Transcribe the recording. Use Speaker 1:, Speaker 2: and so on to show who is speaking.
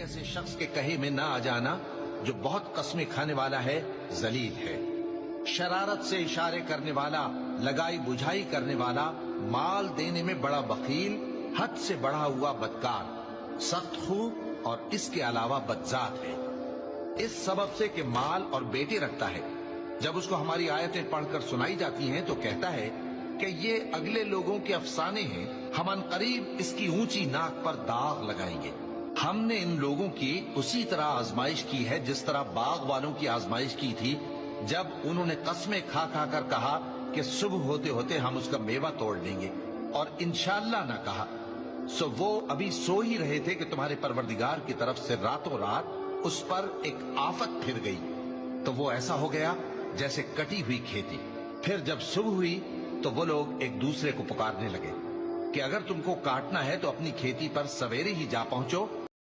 Speaker 1: ऐसे शख्स के कहे में ना आ जाना जो बहुत कस्में खाने वाला है, जलील है। शरारत से इशारे करने वाला, लगाई बुझाई करने वाला, माल देने में बड़ा बखील, हद से बढ़ा हुआ बदकार, सख्त खू और इसके अलावा बदजात है। इस सबब से कि माल और बेटे रखता है, जब उसको हमारी आयतें पढ़कर सुनाई जाती हैं तो कहता है कि ये अगले लोगों के अफसाने हैं, हम अनकरीब इसकी ऊंची नाक पर दाग लगाएंगे। हमने इन लोगों की उसी तरह आजमाइश की है जिस तरह बाग वालों की आजमाइश की थी, जब उन्होंने कस्में खा खा कर कहा कि सुबह होते होते हम उसका मेवा तोड़ लेंगे और इंशाअल्लाह ना कहा। सो वो अभी सो ही रहे थे कि तुम्हारे परवरदिगार की तरफ से रातों रात उस पर एक आफत फिर गई, तो वो ऐसा हो गया जैसे कटी हुई खेती। फिर जब सुबह हुई तो वो लोग एक दूसरे को पुकारने लगे कि अगर तुमको काटना है तो अपनी खेती पर सवेरे ही जा पहुंचो